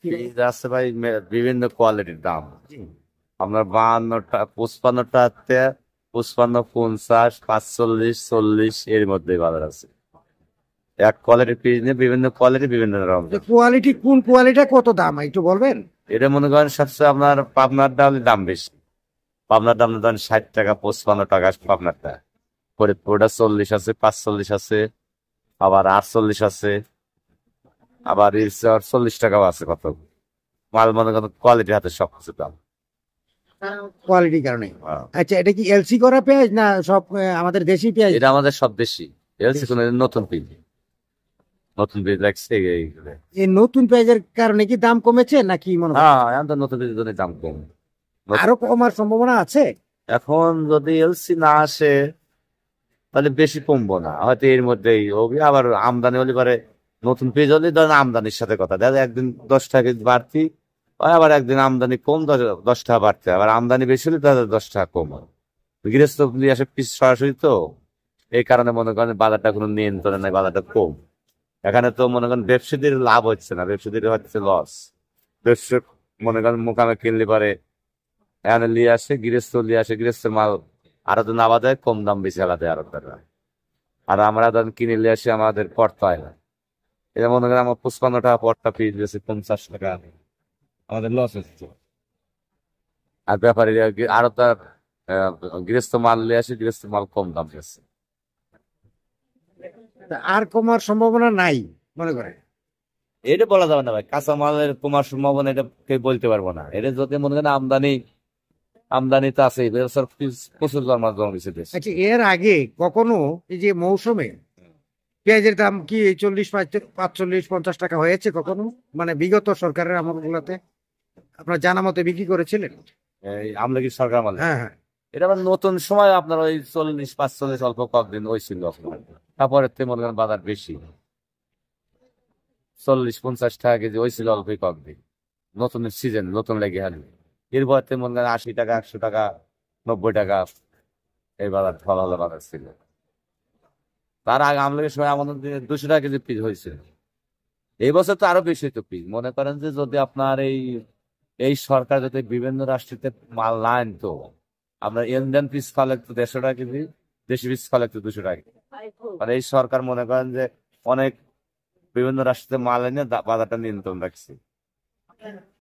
Piece আছে ভাই বিভিন্ন কোয়ালিটির দাম। আপনার 52টা 55টাতে 55, 50, 45, 40 এর মধ্যে বাজার আছে। এক কোয়ালিটির পিস নিয়ে বিভিন্ন কোয়ালিটি বিভিন্ন রকম দাম। কোয়ালিটি কোন কোয়ালিটি কত দাম একটু বলবেন? এটা মনে করেন সবচেয়ে আপনার পাবনার দাম বেশি। পাবনার দাম ধরেন 60 টাকা, 55 টাকা পাবনারটা। ফরিদপুরটা 40 আছে, 45 আছে, আবার 48 আছে, আবার 40 টাকাও আছে। কত মাল মনে করেন কোয়ালিটি হাতে সবকিছু দাম। কোয়ালিটির কারণে। হ্যাঁ। আচ্ছা, এটা কি এলসি করা পেঁয়াজ না সব আমাদের দেশি পেঁয়াজ? এটা আমাদের সব দেশি। এলসি কোন নতুন পিস, নতুন পিস লাগছে এইগুলো। এই নতুন পেঁয়াজের কারণে কি দাম কমেছে নাকি মনে হয় হ্যাঁ, এখন তো নতুন পিসের জন্য দাম কম। আরো কমার সম্ভাবনা আছে? এখন যদি এলসি না আসে তাহলে বেশি কমবো না, হয়তো এর মধ্যেই হবে। আবার আমদানি হলে পারে, নতুন পেজ হলে ধরেন আমদানির সাথে কথা দেখা যায়, একদিন 10 টাকা বাড়তি হয়, আবার একদিন আমদানি কম 10 টাকা বাড়তে, আবার আমদানি বেশি হলে তাদের 10 টাকা কম হয়। গৃহস্থ নিয়ে আসে পিস সরাসরি, তো এই কারণে মনে করেন বাজারটা কোনো নিয়ন্ত্রণে নাই, বাজারটা কম। এখানে তো মনে করেন ব্যবসায়ীদের লাভ হচ্ছে না, ব্যবসায়ীদের হচ্ছে লস। ব্যবসা মনে করেন মোকামে কিনলে পারে এখানে নিয়ে আসে, গৃহস্থের মাল আরো তো নাবা দেয়, কম দাম বেশি আলাদা আরো তারা। আর আমরা ধরেন কিনে নিয়ে আসি, আমাদের পড়তে হয় না। এটা মনে করেন আমার 55 টাকা পড়তা পিস দিয়েছে 50 টাকা, আমাদের লস হচ্ছে। আর ব্যাপারী আরো তার গৃহস্থ মাল নিয়ে আসে, গৃহস্থ মাল কম দাম দিচ্ছে। আর কমার সম্ভাবনা নাই মনে করে? এটা বলা যাবে না ভাই, কাঁচা মালের কমার সম্ভাবনা এটা কেউ বলতে পারবো না। এটা যদি মনে করেন আমদানি তো আছে, প্রচুর জন্মেছে দেশ। আচ্ছা, এর আগে কখনো এই যে মৌসুমে পেঁয়াজের দাম কি 40, 45, 50 টাকা হয়েছে কখনো, মানে বিগত সরকারের আমলগুলোতে আপনার জানা মতে বিক্রি করেছিলেন? এই আমলকি সরকার মাল, হ্যাঁ, হ্যাঁ। এটা আবার নতুন সময় আপনার ওই 40, 45 অল্প কয়েকদিন ওই ছিল। তারপরে মনে করেন বাজার বেশি, 40, 50 টাকা কেজি ওই ছিল অল্প কয়েকদিন। নতুন সিজন নতুন লেগে হালি, এরপর মনে করেন 80 টাকা, 100 টাকা, 90 টাকা এই বাজার ভালো ভালো বাজার ছিল। তার আগে আমলের সময় আমাদের 200 টাকা কেজি পিস হয়েছিল। এই বছর তো আরো বেশি তো পিস। মনে করেন যে যদি আপনার এই এই সরকার যদি বিভিন্ন রাষ্ট্রতে মাল না আনতো, আপনার ইন্ডিয়ান পিস খালে একটু 150 টাকা কেজি, দেশি পিস খালে একটু 200 টাকা কেজি। মানে এই সরকার মনে করেন যে অনেক বিভিন্ন রাষ্ট্রতে মাল এনে বাজারটা নিয়ন্ত্রণ রাখছে।